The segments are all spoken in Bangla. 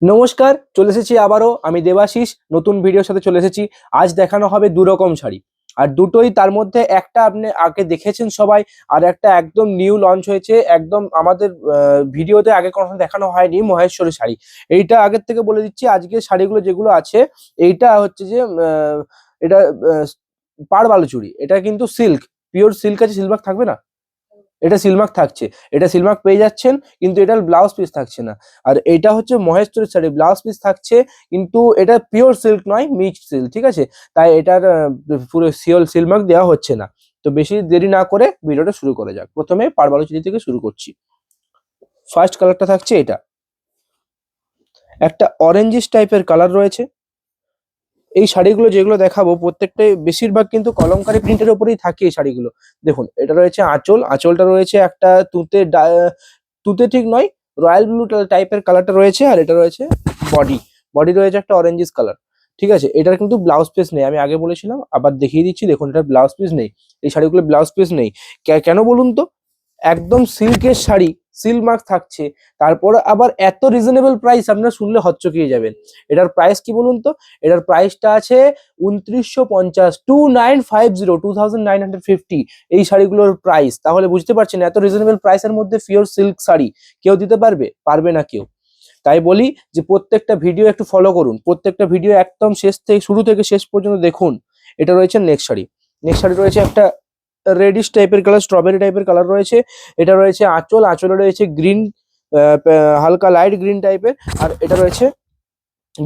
নমস্কার, চলে এসেছি আবারও আমি দেবাশিস নতুন ভিডিওর সাথে চলে এসেছি। আজ দেখানো হবে দু রকম শাড়ি, আর দুটোই তার মধ্যে একটা আপনি আগে দেখেছেন সবাই, আর একটা একদম নিউ লঞ্চ হয়েছে, একদম আমাদের ভিডিওতে আগে কখনো দেখানো হয়নি, মহেশ্বরী শাড়ি। এইটা আগের থেকে বলে দিচ্ছি, আজকে শাড়িগুলো যেগুলো আছে এইটা হচ্ছে যে এটা পাড় বালুচুরি, এটা কিন্তু সিল্ক, পিওর সিল্ক আছে, সিলভার থাকবে না, এটা সিলমার্ক থাকছে, এটা সিলমার্ক পেয়ে যাচ্ছেন, কিন্তু এটার ব্লাউজ পিস থাকছে না। আর এটা হচ্ছে মহেশ্বরী শাড়ি, ব্লাউজ পিস থাকছে, কিন্তু এটা পিওর সিল্ক নয়, মিক্সড সিল্ক, ঠিক আছে। তাই এটার পুরো সিলমার্ক দেওয়া হচ্ছে না। তো বেশি দেরি না করে ভিডিওটা শুরু করা যাক। প্রথমে পাড়বালুচুরি থেকে শুরু করছি। ফার্স্ট কালারটা থাকছে এটা, একটা অরেঞ্জিস টাইপের কালার রয়েছে। এই শাড়িগুলো যেগুলো দেখাবো প্রত্যেকটাই বেশিরভাগ কিন্তু কলমকারী প্রিন্টের উপরেই থাকে এই শাড়িগুলো। দেখুন, এটা রয়েছে আঁচল, আঁচলটা রয়েছে একটা তুতে ঠিক নয়, রয়্যাল ব্লু টাইপের কালারটা রয়েছে। আর এটা রয়েছে বডি, বডি রয়েছে একটা অরেঞ্জিস কালার, ঠিক আছে। এটার কিন্তু ব্লাউজ পিস নেই, আমি আগে বলেছিলাম, আবার দেখিয়ে দিচ্ছি। দেখুন, এটার ব্লাউজ পিস নেই, এই শাড়িগুলো ব্লাউজ পিস নেই। কেন বলুন তো? একদম সিল্কের শাড়ি, সিল্ক মার্ক থাকছে, তারপর আবার এত রিজনেবল প্রাইস, আপনারা শুনলে হচ্চকিয়ে যাবেন। এটার প্রাইস কি বলুন তো? এটার প্রাইসটা আছে 2950, 2950 এই শাড়িগুলোর প্রাইস। তাহলে বুঝতে পারছেন এত রিজনেবল প্রাইসের মধ্যে পিওর সিল্ক শাড়ি কেউ দিতে পারবে? পারবে না কেউ। তাই বলি যে প্রত্যেকটা ভিডিও একটু ফলো করুন, প্রত্যেকটা ভিডিও একদম শেষ থেকে শুরু থেকে শেষ পর্যন্ত দেখুন। এটা রয়েছে নেক্সট শাড়ি, নেক্সট শাড়ি রয়েছে একটা রেডিশ টাইপের কালার, স্ট্রবেরি টাইপের কালার রয়েছে। এটা রয়েছে আঁচল, আঁচলে রয়েছে গ্রিন, হালকা লাইট গ্রিন টাইপের। আর এটা রয়েছে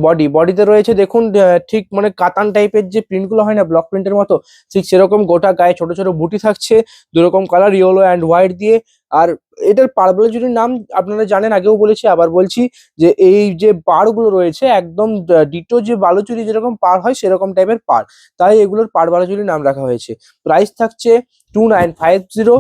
বডি, বডিতে রয়েছে দেখুন ঠিক মানে কাতান টাইপের যে প্রিন্টগুলো হয় না, ব্লক প্রিন্টের মতো, ঠিক সেরকম গোটা গায়ে ছোট ছোট বুটি থাকছে, দুরকম কালার, ইয়েলো অ্যান্ড হোয়াইট দিয়ে। আর এটার পাড়বালুচুরির নাম আপনারা জানেন, আগেও বলেছি আবার বলছি, যে এই যে পাড়গুলো রয়েছে একদম ডিটো যে বালুচুরি যেরকম পাড় হয় সেরকম টাইপের পাড়, তাই এগুলোর পাড় বালুচুরি নাম রাখা হয়েছে। প্রাইস থাকছে 2950,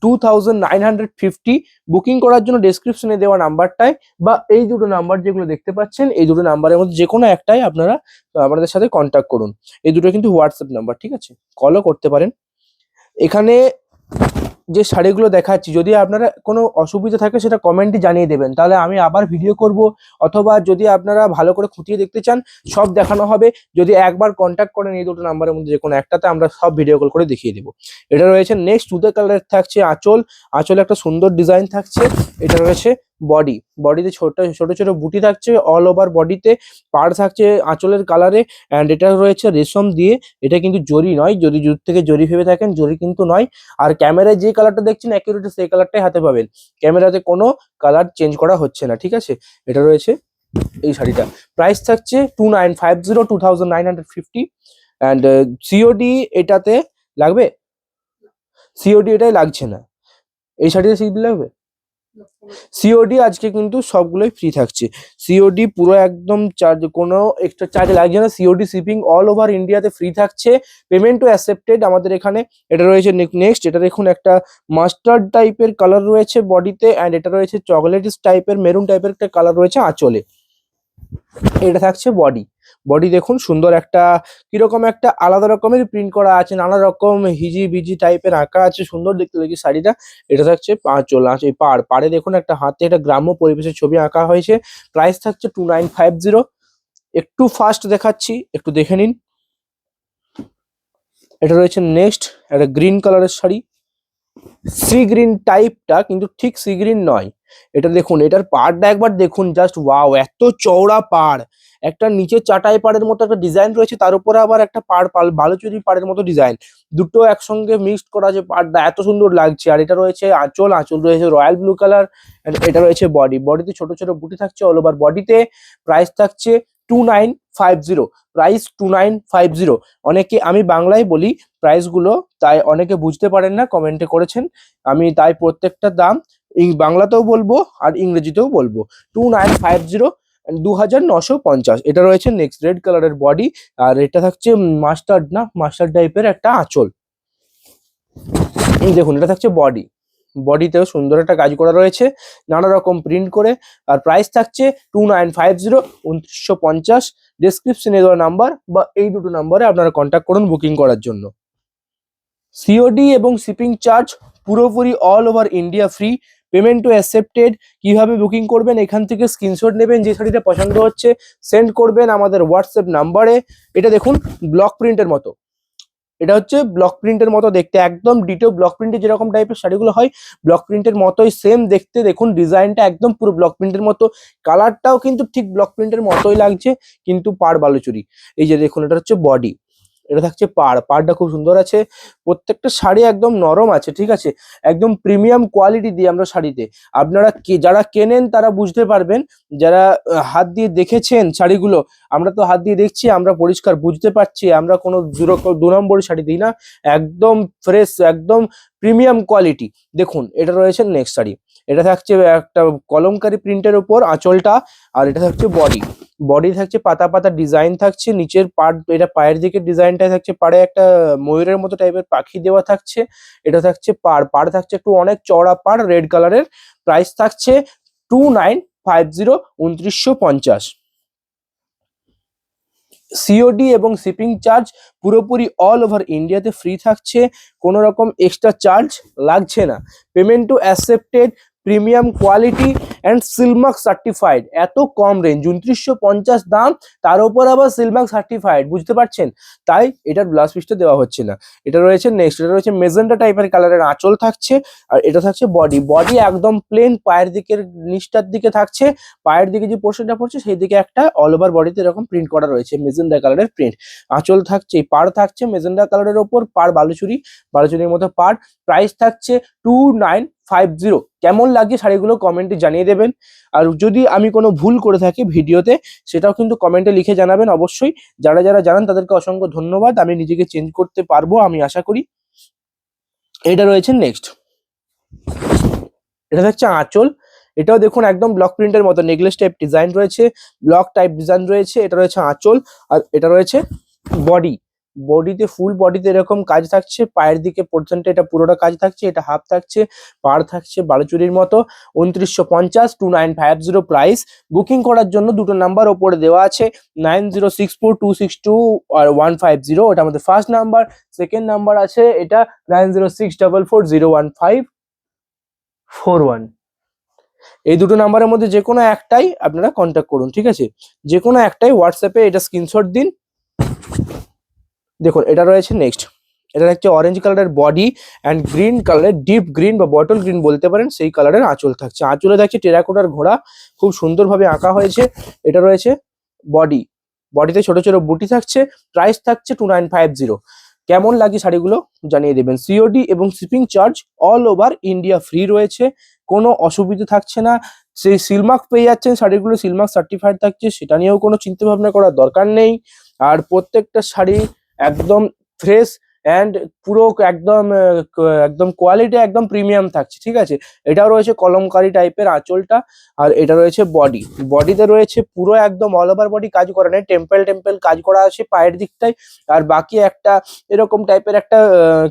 2950। বুকিং করার জন্য ডেসক্রিপশনে দেওয়া নাম্বারটায় বা এই দুটো নাম্বার যেগুলো দেখতে পাচ্ছেন, এই দুটো নাম্বারের মধ্যে যে কোনো একটাই আপনারা আমাদের সাথে কন্ট্যাক্ট করুন। এই দুটো কিন্তু হোয়াটসঅ্যাপ নাম্বার, ঠিক আছে, কলও করতে পারেন। এখানে যে শাড়িগুলো দেখাচ্ছি, যদি আপনারা কোনো অসুবিধা থাকে সেটা কমেন্টে জানিয়ে দেবেন, তাহলে আমি আবার ভিডিও করব। অথবা যদি আপনারা ভালো করে খুঁটিয়ে দেখতে চান, সব দেখানো হবে। যদি একবার কন্ট্যাক্ট করেন এই দুটো নাম্বারের মধ্যে যে কোনো একটাতে, আমরা সব ভিডিও কল করে দেখিয়ে দেবো। এটা রয়েছে নেক্সট, তুতে কালার থাকছে আঁচল, আঁচলে একটা সুন্দর ডিজাইন থাকছে। এটা রয়েছে বডি, বডিতে ছোট ছোট ছোট বুটি থাকছে অল ওভার বডিতে, পাড় থাকছে আঁচলের কালারে। অ্যান্ড এটা রয়েছে রেশম দিয়ে, এটা কিন্তু জরি নয়, যদি জুট থেকে জরি ভেবে থাকেন, জরি কিন্তু নয়। আর ক্যামেরায় যে কালারটা দেখছেন অ্যাকুরেট সেই কালারটাই হাতে পাবেন, ক্যামেরাতে কোনো কালার চেঞ্জ করা হচ্ছে না, ঠিক আছে। এটা রয়েছে এই শাড়িটা, প্রাইস থাকছে 2950, অ্যান্ড সিওডি এটাতে লাগবে? সিওডি এটাই লাগছে না, এই শাড়িতে সিওডি লাগবে? সিওডি আজকে কিন্তু সবগুলোই ফ্রি থাকছে, সিওডি পুরো একদম চার্জ, কোনো এক্সট্রা চার্জ লাগছে না। সিওডি শিপিং অল ওভার ইন্ডিয়াতে ফ্রি থাকছে, পেমেন্টও অ্যাকসেপ্টেড আমাদের এখানে। এটা রয়েছে নেক্সট, এটা দেখুন একটা মাস্টার্ড টাইপের কালার রয়েছে বডিতে, অ্যান্ড এটা রয়েছে চকলেটিস টাইপের মেরুন টাইপের একটা কালার রয়েছে আঁচলে। এটা থাকছে বডি, বডি দেখুন সুন্দর একটা কিরকম একটা আলাদা রকমের প্রিন্ট করা আছে, নানা রকম হিজি বিজি টাইপের আঁকা আছে, সুন্দর দেখতে লাগছে শাড়িটা। এটা থাকছে আঁচল, এই পাড়, পাড়ে দেখুন একটা হাতে একটা গ্রাম্য পরিবেশের ছবি আঁকা হয়েছে। প্রাইস থাকছে 2950। একটু ফাস্ট দেখাচ্ছি, একটু দেখে নিন। এটা রয়েছে নেক্সট, একটা গ্রিন কালারের শাড়ি, সি গ্রিন টাইপটা, কিন্তু ঠিক সি গ্রিন নয়। এটা দেখুন, এটার পাড়টা একবার দেখুন, জাস্ট ওয়াও, এত চওড়া পাড়, একটা নিচে চাটাই পাড়ের মতো একটা ডিজাইন রয়েছে, তার উপরে আবার একটা বালুচুরি পাড়ের মতো ডিজাইন, দুটো একসঙ্গে মিক্সড করা, যে পাড়টা এত সুন্দর লাগছে। আর এটা রয়েছে আঁচল, আঁচল রয়েছে রয়্যাল ব্লু কালার। এটা রয়েছে বডি, বডিতে ছোট ছোট বুটি থাকছে অল ওভার বডিতে। প্রাইস থাকছে 2950, প্রাইস 2950। অনেকে, আমি বাংলায় বলি প্রাইস গুলো, তাই অনেকে বুঝতে পারেন না, কমেন্টে করেছেন, আমি তাই প্রত্যেকটা দাম বাংলাতেও বলবো আর ইংরেজিতেও বলবো। 2950, 2950। এটা রয়েছে নেক্সট, রেড কালারের বডি, আর এটা থাকছে মাস্টার্ড, না মাস্টার্ড টাইপের একটা আঁচল। এই দেখুন, এটা থাকছে বডি, বডিতেও সুন্দর একটা কাজ করা রয়েছে, নানা রকম প্রিন্ট করে। আর প্রাইস থাকছে 2950, 2950। ডেসক্রিপশনে দেওয়া নাম্বার বা এই দুটো নাম্বারে আপনারা কন্ট্যাক্ট করুন বুকিং করার জন্য। সিওডি এবং শিপিং চার্জ পুরোপুরি all over India free, payment to accepted. কিভাবে বুকিং করবেন, এখান থেকে স্ক্রিনশট নেবেন, যে শাড়িটা পছন্দ হচ্ছে সেন্ড করবেন আমাদের হোয়াটসঅ্যাপ নাম্বারে। এটা দেখুন ব্লক প্রিন্টের মতো, এটা হচ্ছে ব্লক প্রিন্টের মতো দেখতে, একদম ডিটো ব্লক প্রিন্টের যেরকম টাইপের শাড়িগুলো হয় ব্লক প্রিন্টের মতোই সেম দেখতে। দেখুন ডিজাইনটা একদম পুরো ব্লক প্রিন্টের মতো, কালারটাও কিন্তু ঠিক ব্লক প্রিন্টের মতোই লাগছে, কিন্তু পাড় বালুচুরি। এই যে দেখুন এটা হচ্ছে বডি, এটা থাকছে পাড়, পাড়টা খুব সুন্দর আছে। প্রত্যেকটা শাড়ি একদম নরম আছে, ঠিক আছে, একদম প্রিমিয়াম কোয়ালিটি দিয়ে আমরা শাড়িতে। আপনারা যারা কেনেন তারা বুঝতে পারবেন, যারা হাত দিয়ে দেখেছেন শাড়িগুলো, আমরা তো হাত দিয়ে দেখছি, আমরা পরিষ্কার বুঝতে পারছি, আমরা কোনো দু নম্বরই শাড়ি দিই না, একদম ফ্রেশ, একদম প্রিমিয়াম কোয়ালিটি। দেখুন এটা রয়েছে নেক্সট শাড়ি, এটা থাকছে একটা কলমকারী প্রিন্টের উপর আঁচলটা, আর এটা থাকছে বডি। বডি থাকছে পাতা পাতা ডিজাইন থাকছে, নিচের পার্ট এটা পায়ের দিকে ডিজাইনটা থাকছে, পাড়ে একটা ময়ূরের মতো টাইপের পাখি দেওয়া থাকছে। এটা থাকছে পাড়, পাড় থাকছে একটু অনেক চওড়া পাড়, রেড কালারের। প্রাইস থাকছে 2950, 2950। সিওডি এবং শিপিং চার্জ পুরোপুরি অল ওভার ইন্ডিয়াতে ফ্রি থাকছে, কোনো রকম এক্সট্রা চার্জ লাগছে না। Payment to accepted, premium quality and seal mark certified. এত কম রেঞ্জ 2950 দাম, তার উপর আবার সিলমার্ক সার্টিফাইড, বুঝতে পারছেন, তাই এটার ব্লাউজ পিসটা দেওয়া হচ্ছে না। এটা রয়েছে নেক্সট, এটা রয়েছে মেজেন্টা টাইপের কালারের আঁচল থাকছে, আর এটা থাকছে বডি। বডি একদম প্লেন, পায়ের দিকের নিচটার দিকে থাকছে, পায়ের দিকে যে পোর্শনটা পড়ছে সেই দিকে একটা অল ওভার বডিতে এরকম প্রিন্ট করা রয়েছে, মেজেন্ডা কালারের প্রিন্ট। আঁচল থাকছে, পাড় থাকছে মেজেন্ডা কালারের ওপর, পাড় বালুচুরি, বালুচুরির মতো পাড়। প্রাইস থাকছে 2950। কেমন লাগছে শাড়িগুলো কমেন্টে জানিয়ে দেবেন, আর যদি আমি কোনো ভুল করে থাকি ভিডিওতে সেটাও কিন্তু কমেন্টে লিখে জানাবেন অবশ্যই। যারা যারা জানান তাদেরকে অসংখ্য ধন্যবাদ, আমি নিজেকে চেঞ্জ করতে পারবো আমি আশা করি। এটা রয়েছে নেক্সট, এটা হচ্ছে আঁচল। এটাও দেখুন একদম ব্লক প্রিন্টের মতো নেকলেস টাইপ ডিজাইন রয়েছে, ব্লক টাইপ ডিজাইন রয়েছে। এটা রয়েছে আঁচল, আর এটা রয়েছে বডি। বডিতে ফুল বডিতে এরকম কাজ থাকছে, পায়ের দিকে পোর্শনটা এটা পুরোটা কাজ থাকছে, এটা হাফ থাকছে, পাড় থাকছে বালুচুরির মতো। 2950, 2950 প্রাইস। বুকিং করার জন্য দুটো নাম্বার ওপরে দেওয়া আছে, 9064262150, আর 150, ওটা আমাদের ফার্স্ট নাম্বার। সেকেন্ড নাম্বার আছে এটা 9064401541। এই দুটো নাম্বারের মধ্যে যে কোনো একটাই আপনারা কন্ট্যাক্ট করুন, ঠিক আছে, যে কোনো একটাই হোয়াটসঅ্যাপে এটা স্ক্রিনশট দিন। দেখুন এটা রয়েছে নেক্সট, এটা হচ্ছে অরেঞ্জ কালারের বডি অ্যান্ড গ্রিন কালারের, ডিপ গ্রিন বা বটল গ্রিন বলতে পারেন, সেই কালারের আঁচল থাকছে। আঁচলে থাকছে টেরাকোটার ঘোড়া, খুব সুন্দরভাবে আঁকা হয়েছে। এটা রয়েছে বডি, বডিতে ছোট ছোট বুটি থাকছে। প্রাইস থাকছে 2950। কেমন লাগে শাড়িগুলো জানিয়ে দেবেন। সিওডি এবং shipping charge all over India free রয়েছে, কোনো অসুবিধা থাকছে না। সেই সিলমার্ক পেয়ে যাচ্ছেন, শাড়িগুলো সিলমার্ক সার্টিফাইড থাকছে, সেটা নিয়েও কোনো চিন্তা ভাবনা করার দরকার নেই। আর প্রত্যেকটা শাড়ি একদম ফ্রেশ অ্যান্ড পুরো একদম একদম কোয়ালিটি একদম প্রিমিয়াম থাকছে, ঠিক আছে। এটাও রয়েছে কলমকারি টাইপের আঁচলটা, আর এটা রয়েছে বডি। বডিতে রয়েছে পুরো একদম অল ওভার বডি কাজ করা নেই, টেম্পল টেম্পল কাজ করা আছে পায়ের দিকটায়, আর বাকি একটা এরকম টাইপের একটা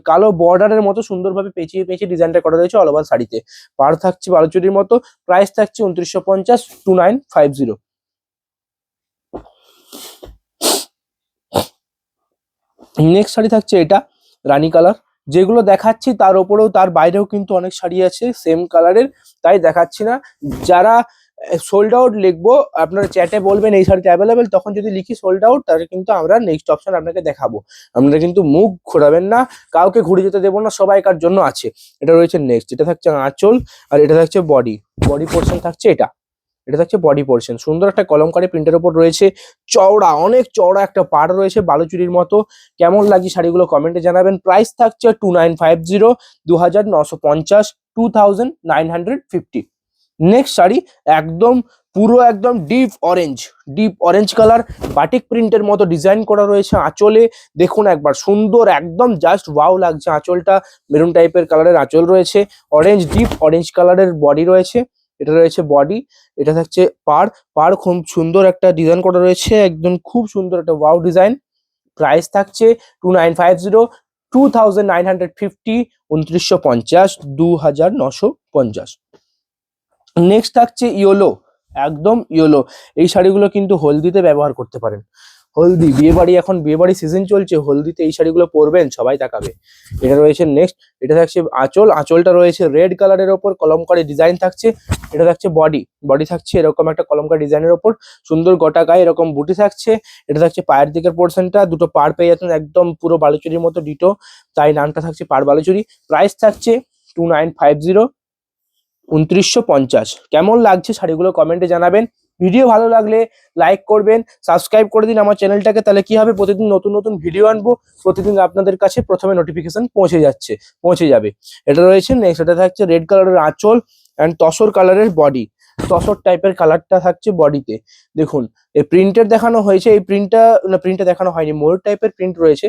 কালো বর্ডারের মতো সুন্দরভাবে পেঁচিয়ে পেঁচিয়ে ডিজাইনটা করা রয়েছে অল ওভার শাড়িতে। পাড় থাকছে বালুচুরির মতো। প্রাইস থাকছে 2950, 2950। নেক্সট শাড়ি থাকছে এটা রানী কালার, যেগুলো দেখাচ্ছি তার ওপরেও তার বাইরেও কিন্তু অনেক শাড়ি আছে সেম কালারের, তাই দেখাচ্ছি না। যারা সোল্ড আউট লিখবো আপনারা চ্যাটে বলবেন এই শাড়িটা অ্যাভেলেবেল, তখন যদি লিখি সোল্ড আউট তাহলে কিন্তু আমরা নেক্সট অপশন আপনাকে দেখাবো। আপনারা কিন্তু মুখ ঘোরাবেন না, কাউকে ঘুরে যেতে দেবো না, সবাইকার জন্য আছে। এটা রয়েছে নেক্সট, এটা থাকছে আঁচল, আর এটা থাকছে বডি। বডি পোর্শন থাকছে এটা, এটা থাকছে বডি পোর্শন। সুন্দর একটা কলমকারী প্রিন্টের উপর রয়েছে, চওড়া অনেক চওড়া একটা পাড় রয়েছে বালুচুরির মতো। কেমন লাগে শাড়িগুলো কমেন্টে জানাবেন। প্রাইস থাকছে 2950, 2950, 2950। নেক্সট শাড়ি একদম পুরো একদম deep orange, deep orange colour, batik প্রিন্টের মতো ডিজাইন করা রয়েছে আঁচলে। দেখুন একবার সুন্দর, একদম জাস্ট ওয়াও লাগছে আঁচলটা। মেরুন টাইপের কালারের আঁচল রয়েছে, অরেঞ্জ ডিপ অরেঞ্জ কালারের বডি রয়েছে। এটা রয়েছে বডি, এটা থাকছে পাড়। পাড় খুব সুন্দর একটা ডিজাইন করা রয়েছে, একদম খুব সুন্দর একটা ওয়াও ডিজাইন। প্রাইস থাকছে 2950, 2950, 2950, 2950। নেক্সট থাকছে ইয়োলো, একদম ইয়োলো। এই শাড়িগুলো কিন্তু হলদিতে ব্যবহার করতে পারেন, হলদি, বিয়ে বাড়ি সিজন চলছে, হলদিতে এই শাড়িগুলো পরবেন, সবাই তাকাবে। এটা রয়েছে নেক্সট, এটা থাকছে আঁচল, আঁচলটা রয়েছে রেড কালারের ওপর কলমকারী ডিজাইন থাকছে। এটা থাকছে বডি, বডি থাকছে এরকম একটা কলমকারী ডিজাইনের ওপর, সুন্দর গোটা গায়ে এরকম বুটি থাকছে। এটা থাকছে পায়ের দিকের পোর্শনটা, দুটো পাড় পেয়ে যাচ্ছেন একদম পুরো বালুচুরির মতো ডিটো, তাই নামটা থাকছে পাড় বালুচুরি। প্রাইস থাকছে 2950, 2950। কেমন লাগছে শাড়িগুলো কমেন্টে জানাবেন। ভিডিও ভালো লাগলে লাইক করবেন, সাবস্ক্রাইব করে দিন আমার চ্যানেলটাকে, তাহলে কি হবে প্রতিদিন নতুন নতুন ভিডিও আনবো, প্রতিদিন আপনাদের কাছে প্রথমে নোটিফিকেশন পৌঁছে যাবে। এটা রয়েছে নেক্সট, এটা থাকছে রেড কালারের আঁচল অ্যান্ড তসর কালারের বডি, তসর টাইপের কালারটা থাকছে বডিতে। দেখুন এই প্রিন্টের দেখানো হয়েছে, এই প্রিন্টটা দেখানো হয়নি, ময়ূর টাইপের প্রিন্ট রয়েছে,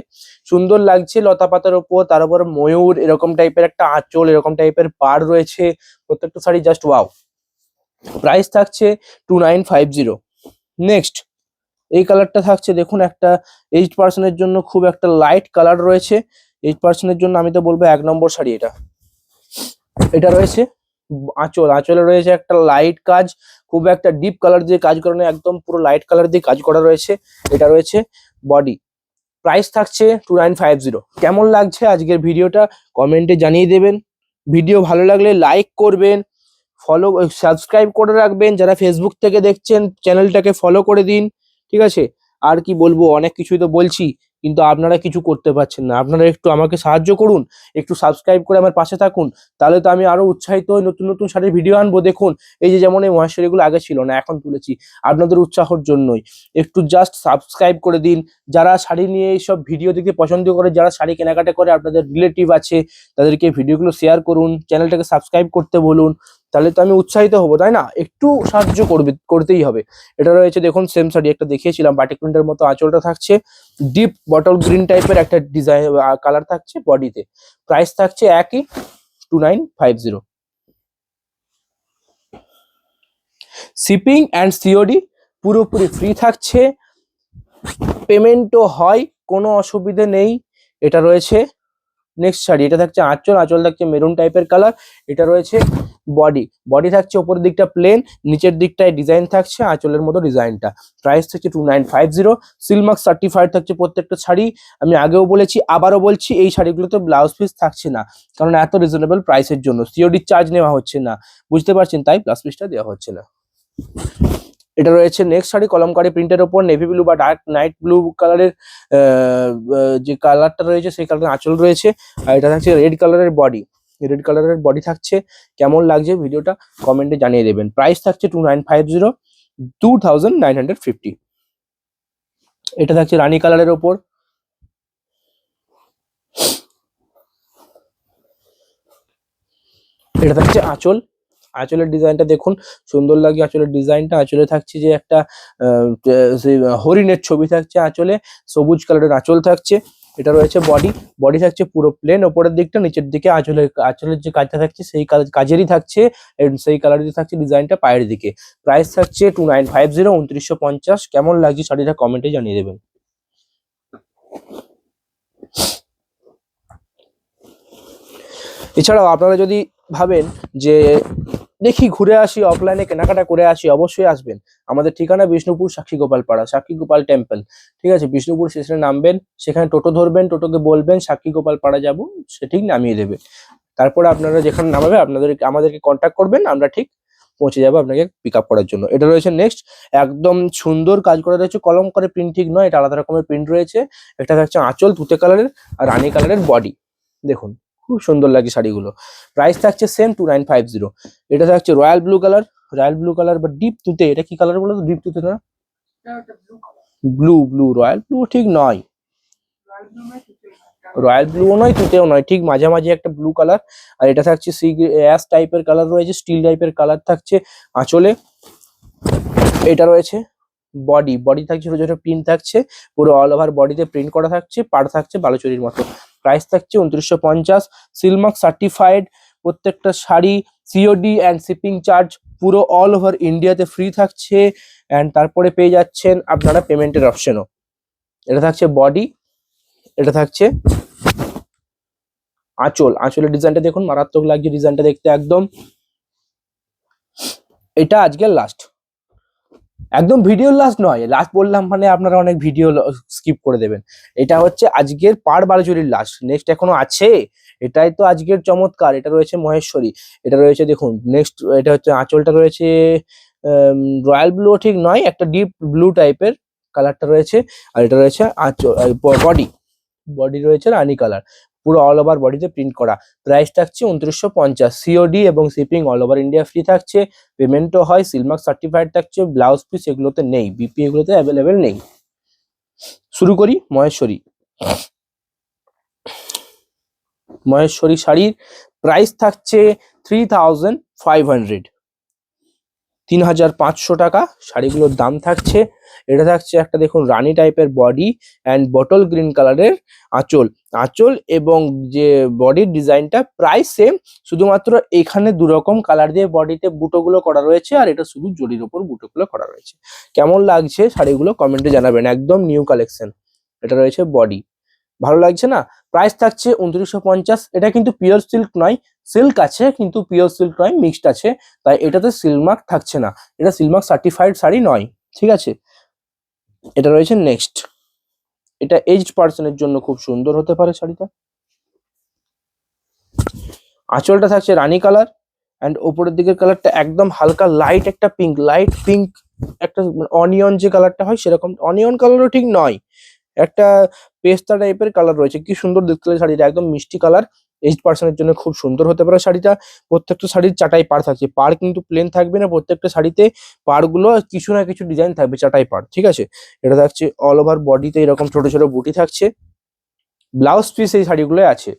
সুন্দর লাগছে লতা পাতার ওপর, তার উপর ময়ূর এরকম টাইপের একটা আঁচল, এরকম টাইপের পাড় রয়েছে, প্রত্যেকটা শাড়ি জাস্ট ওয়াও। প্রাইস থাকছে 2950। নেক্সট এই কালারটা থাকছে, দেখুন একটা 8% জন্য খুব একটা লাইট কালার রয়েছে, 8% জন্য আমি তো বলবো 1 নম্বর শাড়ি এটা। এটা রয়েছে আঁচল, আঁচলে রয়েছে একটা লাইট কাজ, খুব একটা ডিপ কালার দিয়ে কাজ করানো, একদম পুরো লাইট কালার দিয়ে কাজ করা রয়েছে। এটা রয়েছে বডি, প্রাইস থাকছে 2950। কেমন লাগছে আজকের ভিডিওটা কমেন্টে জানিয়ে দেবেন। ভিডিও ভালো লাগলে লাইক করবেন, সাবস্ক্রাইব করে রাখবেন, যারা ফেসবুক থেকে দেখছেন চ্যানেলটাকে ফলো করে দিন, ঠিক আছে। আর কি বলবো, অনেক কিছুই তো বলছি, কিন্তু আপনারা কিছু করতে পারছেন না। আপনারা একটু আমাকে সাহায্য করুন, একটু সাবস্ক্রাইব করে আমার পাশে থাকুন, তাহলে তো আমি আরো উৎসাহিত হয়ে নতুন নতুন শাড়ির ভিডিও আনবো। দেখুন এই যে যেমন এই মহেশ্বরীগুলো আগে ছিল না, এখন তুলেছি আপনাদের উৎসাহর জন্যই। একটু জাস্ট সাবস্ক্রাইব করে দিন। যারা শাড়ি নিয়ে এইসব ভিডিও দেখতে পছন্দ করে, যারা শাড়ি কেনাকাটা করে, আপনাদের রিলেটিভ আছে, তাদেরকে ভিডিওগুলো শেয়ার করুন, চ্যানেলটাকে সাবস্ক্রাইব করতে বলুন, তাহলে তো আমি উৎসাহিত হবো, তাই না? একটু সাহায্য করতেই হবে। এটা রয়েছে দেখুন সেম শাড়ি একটা দেখিয়েছিলাম, বাটিক প্রিন্টের মতো আঁচলটা থাকছে, ডিপ বটল গ্রিন টাইপের একটা ডিজাইন কালার থাকছে বডিতে। প্রাইস থাকছে একই 2950। শিপিং অ্যান্ড সিওডি পুরোপুরি ফ্রি থাকছে, পেমেন্টও হয়, কোনো অসুবিধে নেই। এটা রয়েছে নেক্সট শাড়ি, এটা থাকছে আঁচল, আঁচল থাকছে মেরুন টাইপের কালার। এটা রয়েছে বডি, বডি থাকছে ওপরের দিকটা প্লেন, নিচের দিকটায় ডিজাইন থাকছে আঁচলের মতো ডিজাইনটা। প্রাইস থাকছে 2950। সিলমার্ক সার্টিফাইড থাকছে প্রত্যেকটা শাড়ি। আমি আগেও বলেছি, আবারও বলছি, এই শাড়িগুলোতে ব্লাউজ পিস থাকছে না, কারণ এত রিজনেবল প্রাইসের জন্য সিওডি চার্জ নেওয়া হচ্ছে না, বুঝতে পারছেন, তাই ব্লাউজ পিসটা দেওয়া হচ্ছে না। এটা রয়েছে নেক্সট শাড়ি কলমকারী প্রিন্টের ওপর, নেভি ব্লু বা ডার্ক নাইট ব্লু কালারের যে কালারটা রয়েছে সেই কালারের আঁচল রয়েছে। আর এটা থাকছে রেড কালারের বডি, রেড কালারের বডি থাকছে। কেমন লাগছে ভিডিওটা কমেন্টে জানিয়ে দেবেন। প্রাইস থাকছে 2950, 2950। এটা থাকছে রানী কালারের ওপর, এটা থাকছে আঁচল, আঁচলের ডিজাইনটা দেখুন সুন্দর লাগে, আঁচলের ডিজাইনটা। আঁচলে থাকছে যে একটা হরিণের ছবি থাকছে আঁচলে, সবুজ কালারের আঁচল থাকছে। এটা রয়েছে বডি, বডি থাকছে পুরো প্লেন ওপরের দিকটা, নিচের দিকে আঁচলের যে কাজটা থাকছে সেই কাজেরই থাকছে, সেই কালারেরই থাকছে ডিজাইনটা পায়ের দিকে। প্রাইস থাকছে 2950, 2950। কেমন লাগছে শাড়িটা কমেন্টে জানিয়ে দেবেন। এছাড়াও আপনারা যদি ভাবেন যে দেখি ঘুরে আসি, অফলাইনে কেনাকাটা করে আসি, অবশ্যই আসবেন। আমাদের ঠিকানা বিষ্ণুপুর সাক্ষী গোপাল পাড়া, সাক্ষী গোপাল টেম্পল, ঠিক আছে। বিষ্ণুপুর স্টেশনে নামবেন, সেখানে টোটো ধরবেন, টোটোকে বলবেন সাক্ষী গোপাল পাড়া যাবো, সে ঠিক নামিয়ে দেবে। তারপরে আপনারা যেখানে নামাবে আমাদেরকে কন্ট্যাক্ট করবেন, আমরা ঠিক পৌঁছে যাবো আপনাকে পিক আপ করার জন্য। এটা রয়েছে নেক্সট, একদম সুন্দর কাজ করা রয়েছে, কলম করে প্রিন্ট ঠিক নয়, এটা আলাদা রকমের প্রিন্ট রয়েছে। এটা থাকছে আঁচল তুতে কালারের আর রানী কালারের বডি, দেখুন খুব সুন্দর লাগে শাড়িগুলো। প্রাইস থাকছে সেম 2950। এটা থাকছে রয়্যাল ব্লু কালার বা ডিপ তুতে, এটা কি কালার বলো তো? ডিপ তুতে না, ব্লু রয়্যাল ব্লু ঠিক নয়, রয়্যাল ব্লুও নয় তুতেও নয়, ঠিক মাঝামাঝি একটা ব্লু কালার। আর এটা থাকছে অ্যাশ টাইপের কালার রয়েছে, স্টিল টাইপের কালার থাকছে আঁচলে। এটা রয়েছে বডি থাকছে ছোট ছোট প্রিন্ট থাকছে, পুরো অল ওভার বডিতে প্রিন্ট করা থাকছে, পাড় থাকছে বালুচুরির মতো। প্রাইস থাকছে 2950। সিলমার্ক সার্টিফাইড প্রত্যেকটা sari, COD and shipping charge পুরো অল ওভার ইন্ডিয়াতে ফ্রি থাকছে। অ্যান্ড তারপরে পেয়ে যাচ্ছেন আপনারা পেমেন্টের অপশনও। এটা থাকছে বডি, এটা থাকছে আঁচলের ডিজাইনটা দেখুন, মারাত্মক লাগছে ডিজাইনটা দেখতে একদম। এটা আজকের লাস্ট, একদম ভিডিও লাস্ট নয়, লাস্ট বললাম মানে আপনারা অনেক ভিডিও স্কিপ করে দেবেন। এটা হচ্ছে আজকের পাড় বালুচরীর লাস্ট, নেক্সট এখনো আছে। এটাই তো আজকের চমৎকার। এটা রয়েছে মহেশ্বরী, এটা রয়েছে দেখুন নেক্সট, এটা হচ্ছে আঁচলটা রয়েছে রয়্যাল ব্লু ঠিক নয়, একটা ডিপ ব্লু টাইপের কালারটা রয়েছে। আর এটা রয়েছে আঁচল, বডি, বডি রয়েছে রানী কালার, পুরো অল ওভার বডিতে প্রিন্ট করা। প্রাইস থাকছে 2950, সিওডি এবং shipping all over India free থাকছে। পেমেন্টও হয়, সিলমার্ক সার্টিফাইড থাকছে। ব্লাউজ পিস এগুলোতে নেই, বিপি এগুলোতে অ্যাভেলেবেল নেই। শুরু করি মহেশ্বরী। মহেশ্বরী শাড়ির প্রাইস থাকছে 3500, 3500 টাকা শাড়িগুলোর দাম থাকছে। এটা থাকছে একটা দেখুন রানী টাইপের বডি অ্যান্ড বটল গ্রিন কালারের আঁচল। আঁচল এবং যে বডির ডিজাইনটা প্রায় সেম, শুধুমাত্র এখানে দুরকম কালার দিয়ে বডিতে বুটোগুলো করা রয়েছে, আর এটা শুধু জরির ওপর বুটোগুলো করা রয়েছে। কেমন লাগছে শাড়িগুলো কমেন্টে জানাবেন, একদম নিউ কালেকশন। এটা রয়েছে বডি, ভালো লাগছে না? প্রাইস থাকছে 2950। এটা কিন্তু পিওর সিল্ক নয়, সিল্ক আছে কিন্তু পিওর সিল্ক নয়, মিক্সড আছে, তাই এটাতে সিলমার্ক থাকছে না, এটা সিলমার্ক সার্টিফাইড শাড়ি নয়, ঠিক আছে। এটা রয়েছে নেক্সট, এটা এজড পার্সনের জন্য খুব সুন্দর হতে পারে শাড়িটা। আঁচলটা থাকছে রানী কালার অ্যান্ড ওপরের দিকের কালারটা একদম হালকা লাইট একটা পিঙ্ক, লাইট পিঙ্ক, একটা অনিয়ন যে কালারটা হয় সেরকম, অনিয়ন কালারও ঠিক নয়, একটা পেস্তা টাইপের কালার রয়েছে। কি সুন্দর দেখতে লাগে শাড়িটা, একদম মিষ্টি কালার। এজড পার্সনের জন্য খুব সুন্দর হতে পারে শাড়িটা। প্রত্যেকটা শাড়ির চাটাই পাড় থাকছে, পাড় কিন্তু প্লেন থাকবে না, প্রত্যেকটা শাড়িতে পাড়গুলো কিছু না কিছু ডিজাইন থাকবে, চাটাই পাড়, ঠিক আছে। এটা থাকছে অল ওভার বডিতে এরকম ছোট ছোট বুটি থাকছে। ব্লাউজ পিস এই শাড়িগুলো আছে,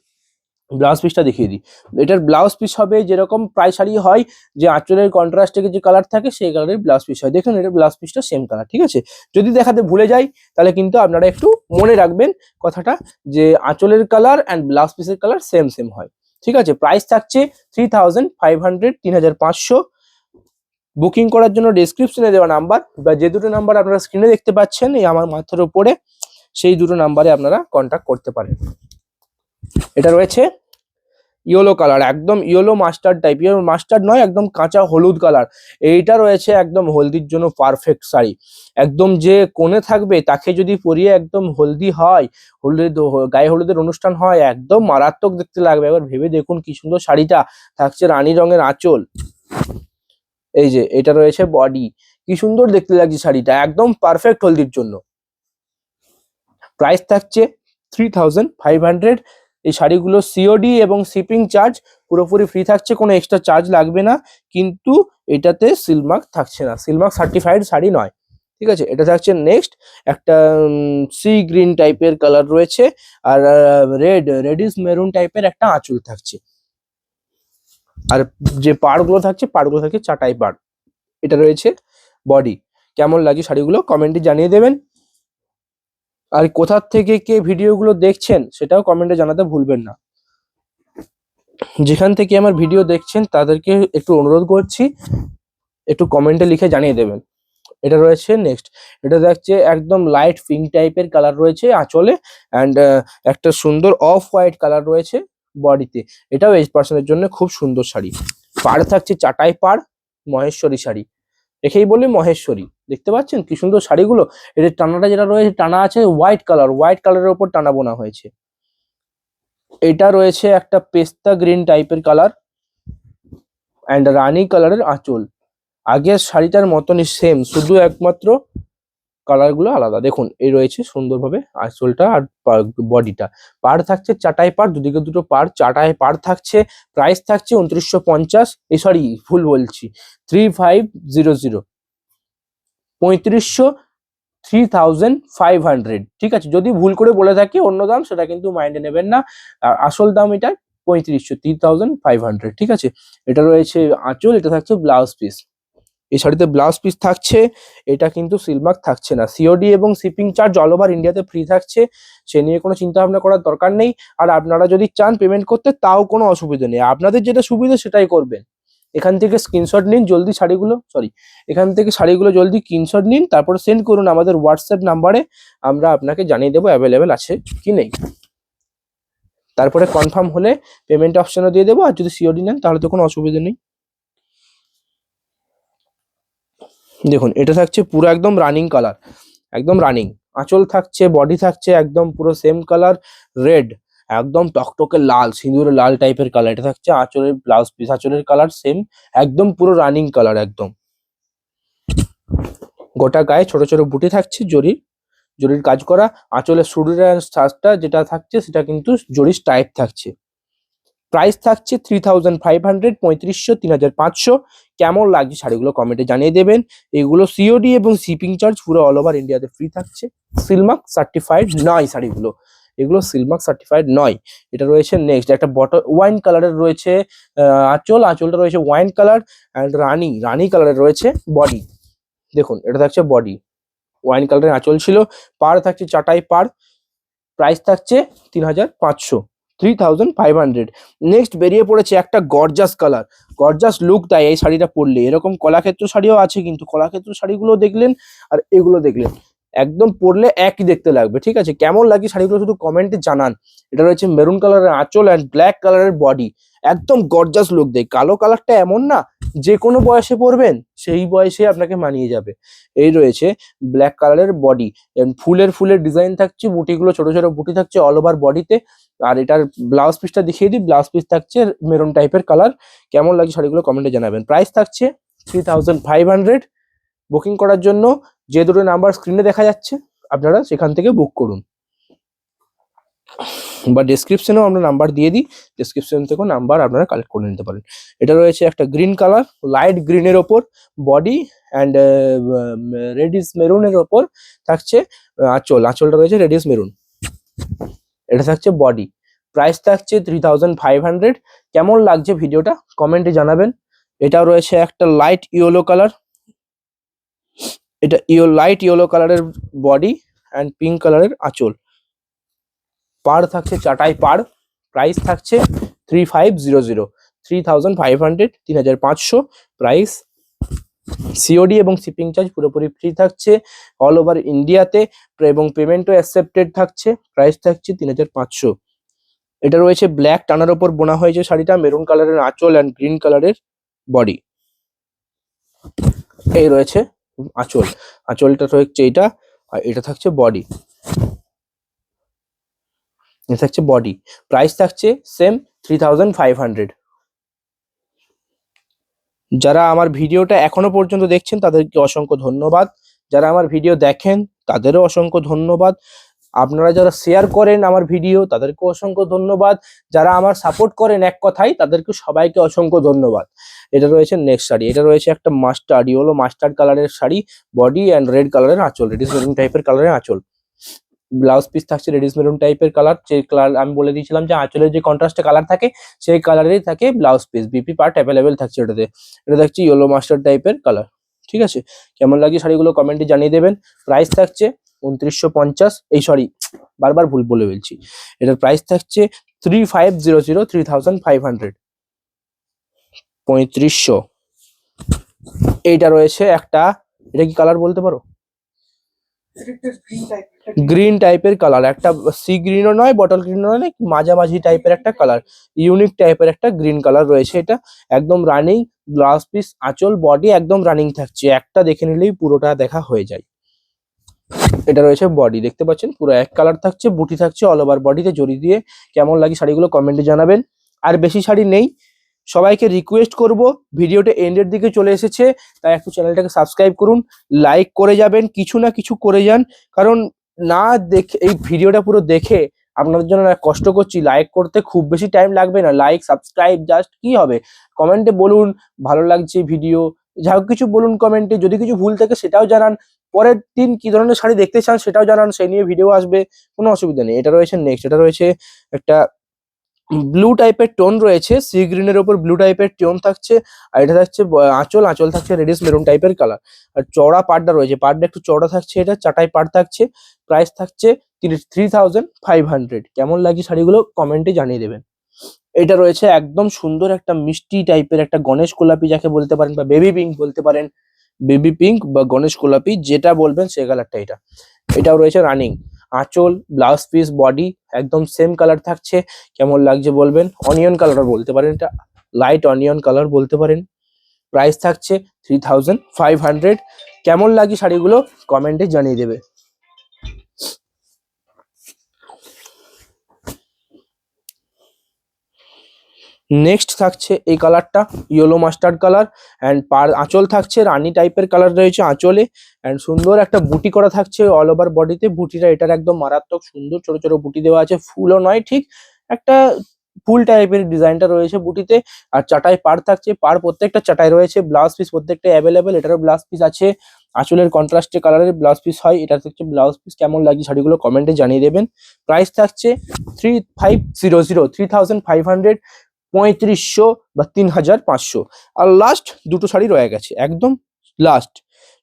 ব্লাউজ পিসটা দেখিয়ে দিই। এটার ব্লাউজ পিস হবে যেরকম প্রায় শাড়ি হয়, যে আঁচলের কন্ট্রাস্টে যে কালার থাকে সেই কালারের ব্লাউজ পিস হয়। দেখুন এটার ব্লাউজ পিসটা সেম কালার, ঠিক আছে। যদি দেখাতে ভুলে যাই তাহলে কিন্তু আপনারা একটু মনে রাখবেন কথাটা, যে আঁচলের কালার অ্যান্ড ব্লাউজ পিসের কালার সেম সেম হয়, ঠিক আছে। প্রাইস থাকছে 3500, 3500। বুকিং করার জন্য ডেসক্রিপশনে দেওয়া নাম্বার বা যে দুটো নাম্বার আপনারা স্ক্রিনে দেখতে পাচ্ছেন এই আমার মাথার উপরে, সেই দুটো নাম্বারে আপনারা কন্ট্যাক্ট করতে পারেন। এটা রয়েছে ইয়েলো কালার, একদম yellow mustard type, yellow mustard নয়, একদম কাঁচা হলুদ কালার। এইটা রয়েছে একদম হলদির জন্য পারফেক্ট শাড়ি, একদম যে কোণে থাকবে তাকে যদি পরিয়ে একদম হলদি হয়, হলুদ গায়ে হলুদের অনুষ্ঠান হয়, একদম মারাত্মক দেখতে লাগবে। এবার ভেবে দেখুন কি সুন্দর শাড়িটা, থাকছে রানী রঙের আঁচল, এই যে এটা রয়েছে বডি, কি সুন্দর দেখতে লাগছে শাড়িটা, একদম পারফেক্ট হলদির জন্য। প্রাইস থাকছে 3500। এই শাড়িগুলো সিওডি এবং শিপিং চার্জ পুরোপুরি ফ্রি থাকছে, কোনো এক্সট্রা চার্জ লাগবে না, কিন্তু এটাতে সিলমার্ক থাকছে না, সিলমার্ক সার্টিফাইড শাড়ি নয়, ঠিক আছে। এটা থাকছে নেক্সট, একটা সি গ্রিন টাইপের কালার রয়েছে, আর রেডিশ মেরুন টাইপের একটা আঁচল থাকছে, আর যে পাড়গুলো থাকছে পাড়গুলো থাকছে চাটাই পাড়। এটা রয়েছে বডি। কেমন লাগে শাড়িগুলো কমেন্টে জানিয়ে দেবেন, আর কোথা থেকে কে ভিডিওগুলো দেখছেন সেটাও কমেন্টে জানাতে ভুলবেন না। যেখান থেকে আমার ভিডিও দেখছেন তাদেরকে একটু অনুরোধ করছি, একটু কমেন্টে লিখে জানিয়ে দেবেন। এটা রয়েছে নেক্সট, এটা দেখছে একদম লাইট পিঙ্ক টাইপের কালার রয়েছে আঁচলে, অ্যান্ড একটা সুন্দর অফ হোয়াইট কালার রয়েছে বডিতে। এটাও এজ পার্সনের জন্য খুব সুন্দর শাড়ি। পাড় থাকছে চাটাই পাড়, মহেশ্বরী শাড়ি, দেখেই বলি মহেশ্বরী। দেখতে পাচ্ছেন কি সুন্দর শাড়িগুলো, এদের টানাটা যেটা রয়েছে টানা আছে হোয়াইট কালার, হোয়াইট কালারের ওপর টানা বোনা হয়েছে। এটা রয়েছে একটা পেস্তা গ্রিন টাইপের কালার অ্যান্ড রানী কালারের আঁচল, আগের শাড়িটার মতনই সেম, শুধু একমাত্র কালার গুলো আলাদা। দেখুন এই রয়েছে সুন্দরভাবে আঁচলটা আর বডিটা। পাড় থাকছে চাটাই পাড়, দুদিকে দুটো পাড়, চাটাই পাড় থাকছে। প্রাইস থাকছে 2950, এই সরি ভুল বলছি, 3500, 3500, 3500, ঠিক আছে। যদি ভুল করে বলে থাকি অন্য দাম সেটা কিন্তু মাইন্ডে নেবেন না, আর আসল দাম এটা 3500, 3500, ঠিক আছে। এটা রয়েছে আঁচল, এটা থাকছে ব্লাউজ পিস। এই শাড়িতে ব্লাউজ পিস থাকছে, এটা কিন্তু সিলমার্ক থাকছে না, সিওডি এবং শিপিং চার্জ অল ওভার ইন্ডিয়াতে ফ্রি থাকছে, সে নিয়ে কোনো চিন্তা ভাবনা করার দরকার নেই। আর আপনারা যদি চান পেমেন্ট করতে তাও কোনো অসুবিধা নেই, আপনাদের যেটা সুবিধা সেটাই করবেন। এখান থেকে স্ক্রিনশট নিন জলদি শাড়িগুলো, সরি, এখান থেকে শাড়িগুলো জলদি স্ক্রিনশট নিন, তারপরে সেন্ড করুন আমাদের হোয়াটসঅ্যাপ নাম্বারে, আমরা আপনাকে জানিয়ে দেবো অ্যাভেলেবেল আছে কি নেই। তারপরে কনফার্ম হলে পেমেন্ট অপশনও দিয়ে দেবো, আর যদি সিওডি নেন তাহলে তো কোনো অসুবিধা নেই। দেখুন এটা থাকছে পুরো একদম রানিং কালার, একদম রানিং। আঁচল থাকছে, বডি থাকছে একদম পুরো সেম কালার, রেড, একদম টকটকে লাল, সিঁদুরে লাল টাইপের কালার। এটা থাকছে আঁচলের ব্লাউজ পিস, আঁচলের কালার সেম, একদম পুরো রানিং কালার একদম। গোটা গায়ে ছোট ছোট বুটি থাকছে জরির, জরির কাজ করা। আঁচলের সুরের সাজটা যেটা থাকছে সেটা কিন্তু জরির টাইপ থাকছে। প্রাইস থাকছে 3500, 3500, 3500। কেমন লাগছে শাড়িগুলো কমেন্টে জানিয়ে দেবেন। এগুলো সিওডি এবং শিপিং চার্জ পুরো অল ওভার ইন্ডিয়াতে ফ্রি থাকছে। সিলমার্ক সার্টিফাইড নয় শাড়িগুলো, এগুলো সিলমার্ক সার্টিফাইড নয়। এটা রয়েছে নেক্সট একটা বটল ওয়াইন কালারের রয়েছে আঁচল, আঁচলটা রয়েছে ওয়াইন কালার অ্যান্ড রানি, রানি কালারের রয়েছে বডি। দেখুন এটা থাকছে বডি, ওয়াইন কালারের আঁচল ছিল, পাড় থাকছে চাটাই পাড়। প্রাইস থাকছে 3500, 3500। নেক্সট বেরিয়ে পড়েছে একটা গর্জাস কালার, গর্জাস লুক দেয় এই শাড়িটা পরলে। এরকম কলাক্ষেত্র শাড়িও আছে, কিন্তু কলাক্ষেত্র শাড়িগুলো দেখলেন আর এগুলো দেখলেন একদম পরলে একই দেখতে লাগবে। ঠিক আছে, কেমন লাগে শাড়িগুলো শুধু কমেন্টে জানান। এটা রয়েছে মেরুন কালারের আঁচল অ্যান্ড ব্ল্যাক কালারের বডি, একদম গর্জাস লুক দেয়। কালো কালারটা এমন না যে কোনো বয়সে পরবেন সেই বয়সে আপনাকে মানিয়ে যাবে। এই রয়েছে ব্ল্যাক কালারের বডি, ফুলের ফুলের ডিজাইন থাকছে, বুটিগুলো ছোট ছোট বুটি থাকছে অল ওভার বডিতে। আর এটার ব্লাউজ পিসটা দেখিয়ে দিই, ব্লাউজ পিস থাকছে মেরুন টাইপের কালার। কেমন লাগে শাড়িগুলো কমেন্টে জানাবেন। প্রাইস থাকছে 3500। বুকিং করার জন্য যে দুটো নাম্বার স্ক্রিনে দেখা যাচ্ছে আপনারা সেখান থেকে বুক করুন, বা ডেসক্রিপশনেও আমরা নাম্বার দিয়ে দিই, ডেসক্রিপশন থেকেও নাম্বার আপনারা কালেক্ট করে নিতে পারেন। এটা রয়েছে একটা গ্রিন কালার, লাইট গ্রিনের ওপর বডি অ্যান্ড রেডিশ মেরুনের ওপর থাকছে আঁচল, আঁচলটা রয়েছে রেডিশ মেরুন। এটা থাকছে বডি। প্রাইস থাকছে 3500। কেমন লাগছে ভিডিওটা কমেন্টে জানাবেন। এটাও রয়েছে একটা লাইট ইয়েলো কালার, এটা লাইট ইয়েলো কালারের বডি অ্যান্ড পিঙ্ক কালারের আঁচল। পাড় থাকছে চাটাই পাড়। প্রাইস থাকছে 3500, 3500, 3500 প্রাইস। সিওডি এবং শিপিং চার্জ পুরোপুরি ফ্রি থাকছে অল ওভার ইন্ডিয়াতে, এবং পেমেন্টও অ্যাকসেপ্টেড থাকছে। প্রাইস থাকছে 3500। এটা রয়েছে ব্ল্যাক টানার ওপর বোনা হয়েছে শাড়িটা, মেরুন কালারের আঁচল অ্যান্ড গ্রিন কালারের বডি। এই রয়েছে আঁচল, আঁচলটা হচ্ছে এইটা, আর এটা থাকছে বডি, এটা থাকছে বডি। প্রাইস থাকছে সেম 3500। যারা আমার ভিডিওটা এখনো পর্যন্ত দেখছেন তাদেরকে অসংখ্য ধন্যবাদ, যারা আমার ভিডিও দেখেন তাদেরও অসংখ্য ধন্যবাদ, আপনারা যারা শেয়ার করেন আমার ভিডিও তাদেরকে অসংখ্য ধন্যবাদ, যারা আমার সাপোর্ট করেন এক কথায় তাদেরকে সবাইকে অসংখ্য ধন্যবাদ। এটা রয়েছে নেক্সট শাড়ি, এটা রয়েছে একটা মাস্টার্ড ইয়েলো মাস্টার্ড কালারের শাড়ি, বডি অ্যান্ড রেড কালারের আঁচল, রেডিশ মেরুন টাইপের কালারের আঁচল। ব্লাউজ পিস থাকছে রেডিশ মেরুন টাইপের কালার, যে কালার আমি বলে দিয়েছিলাম যে আঁচলের যে কন্ট্রাস্টে কালার থাকে সেই কালারেরই থাকে blouse piece. BP part available থাকছে এটাতে। এটা থাকছে ইয়েলো মাস্টার্ড টাইপের কালার। ঠিক আছে, কেমন লাগে শাড়িগুলো কমেন্টে জানিয়ে দেবেন। প্রাইস থাকছে 2950, এই সরি বারবার ভুল বলে ফেলছি, এটার প্রাইস থাকছে 3500, 3500, 3500। এইটা রয়েছে একটা, এটা কি কালার বলতে পারো? গ্রিন টাইপের কালার, একটা সি গ্রিনও নয় বটল গ্রিনও নয়, মাঝামাঝি টাইপের একটা কালার, ইউনিক টাইপের একটা গ্রিন কালার রয়েছে। এটা একদম রানিং, ব্লাউজ পিস আঁচল বডি একদম রানিং থাকছে, একটা দেখে নিলেই পুরোটা দেখা হয়ে যায়। এটা রয়েছে বডি, দেখতে পাচ্ছেন পুরো এক কালার থাকছে, বুটি থাকছে অল ওভার বডিতে জড়ি দিয়ে। কেমন লাগে শাড়িগুলো কমেন্টে জানাবেন। আর বেশি শাড়ি নেই, সবাইকে রিকোয়েস্ট করব, ভিডিওটা এন্ডের দিকে চলে এসেছে তাই একটু চ্যানেলটাকে সাবস্ক্রাইব করুন, লাইক করে যাবেন, কিছু না কিছু করে যান। কারণ না দেখে এই ভিডিওটা পুরো দেখে আপনাদের জন্য কষ্ট করছি, লাইক করতে খুব বেশি টাইম লাগবে না, লাইক সাবস্ক্রাইব জাস্ট কি হবে, কমেন্টে বলুন ভালো লাগছে ভিডিও, যা হোক কিছু বলুন কমেন্টে, যদি কিছু ভুল থাকে সেটাও জানান, পরের দিন কি ধরনের শাড়ি দেখতে চান সেটাও জানান, সেই নিয়ে ভিডিও আসবে, কোনো অসুবিধা নেই। এটা রয়েছে নেক্সট, এটা রয়েছে একটা ব্লু টাইপের টোন রয়েছে, সি গ্রিনের ওপর ব্লু টাইপের টোন থাকছে। আর এটা থাকছে আঁচল, আঁচল থাকছে রেডিশ মেরুন টাইপের কালার। আর চওড়া পাড়টা রয়েছে, পাড়টা একটু চওড়া থাকছে, এটা চাটাই পাড় থাকছে। প্রাইস থাকছে 3500। কেমন লাগে শাড়িগুলো কমেন্টে জানিয়ে দেবেন। এটা রয়েছে একদম সুন্দর একটা মিষ্টি টাইপের একটা গণেশ গোলাপি যাকে বলতে পারেন, বা বেবি পিঙ্ক বলতে পারেন, বেবি পিঙ্ক বা গণেশ গোলাপি যেটা বলবেন সেই কালারটা এটা। এটাও রয়েছে রানিং, আঁচল ব্লাউজ পিস বডি একদম সেম কালার থাকছে। কেমন লাগছে বলবেন, অনিয়ন কালার বলতে পারেন, এটা লাইট অনিয়ন কালার বলতে পারেন। প্রাইস থাকছে 3500। কেমন লাগে শাড়িগুলো কমেন্টে জানিয়ে দেবে। নেক্সট থাকছে এই কালারটা, ইয়েলো মাস্টার্ড কালার, অ্যান্ড আঁচল থাকছে রানী টাইপের কালার রয়েছে আঁচলে, অ্যান্ড সুন্দর একটা বুটি করা থাকছে অল ওভার বডিতে। বুটিটা এটার একদম মারাত্মক সুন্দর, ছোট ছোট বুটি দেওয়া আছে, ফুলও নয় ঠিক, একটা ফুল টাইপের ডিজাইনটা রয়েছে বুটিতে। আর চাটাই পাড় থাকছে, পাড় প্রত্যেকটা চাটাই রয়েছে, ব্লাউজ পিস প্রত্যেকটা অ্যাভেলেবেল, এটারও ব্লাউজ পিস আছে, আঁচলের কন্ট্রাস্টে কালারের ব্লাউজ পিস হয়, এটা হচ্ছে ব্লাউজ পিস। কেমন লাগে শাড়িগুলো কমেন্টে জানিয়ে দেবেন। প্রাইস থাকছে 3500, 3500 বা 3500। আর লাস্ট দুটো শাড়ি রয়ে গেছে, একদম লাস্ট।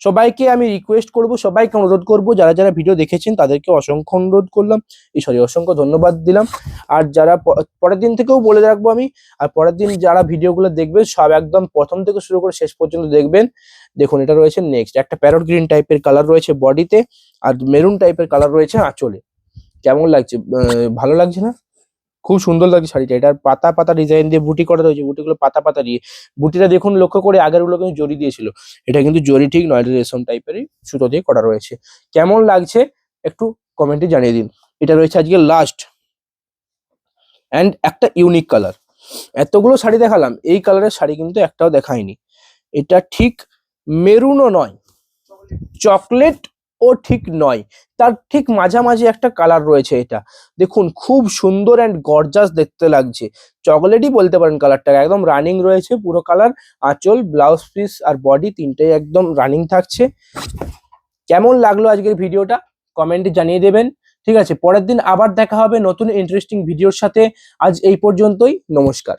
সবাইকে আমি রিকোয়েস্ট করব, সবাইকে অনুরোধ করব, যারা যারা ভিডিও দেখেছেন তাদেরকে অসংখ্য অনুরোধ করলাম, অসংখ্য ধন্যবাদ দিলাম। আর যারা পরের দিন থেকেও বলে রাখবো আমি, আর পরের দিন যারা ভিডিওগুলো দেখবে সব একদম প্রথম থেকে শুরু করে শেষ পর্যন্ত দেখবেন। দেখুন এটা রয়েছে নেক্সট, একটা প্যারট গ্রিন টাইপের কালার রয়েছে বডিতে, আর মেরুন টাইপের কালার রয়েছে আঁচলে। কেমন লাগছে? ভালো লাগছে না? খুব সুন্দর লাগছে শাড়িটা। এটার পাতা পাতা ডিজাইন দিয়ে বুটি করা রয়েছে, বুটিগুলো পাতা পাতা দিয়ে। বুটিটা দেখুন লক্ষ্য করে, আগেরগুলো কিন্তু জরি দিয়েছিল, এটা কিন্তু জরি ঠিক নয়, এটা রেশম টাইপেরই সুতো দিয়ে করা রয়েছে। কেমন লাগছে একটু কমেন্টে জানিয়ে দিন। এটা রয়েছে আজকে লাস্ট, অ্যান্ড একটা ইউনিক কালার। এতগুলো শাড়ি দেখালাম, এই কালারের শাড়ি কিন্তু একটাও দেখায়নি। এটা ঠিক মেরুনও নয়, চকলেট ও ঠিক নয়, তার ঠিক মাঝামাঝি একটা কালার রয়েছে। এটা দেখুন খুব সুন্দর অ্যান্ড গর্জাস দেখতে লাগছে, চকলেটই বলতে পারেন কালারটা। একদম রানিং রয়েছে পুরো কালার, আঁচল, ব্লাউজ পিস আর বডি তিনটেই একদম রানিং থাকছে। কেমন লাগলো আজকের ভিডিওটা কমেন্টে জানিয়ে দেবেন। ঠিক আছে, পরের দিন আবার দেখা হবে নতুন ইন্টারেস্টিং ভিডিওর সাথে। আজ এই পর্যন্তই, নমস্কার।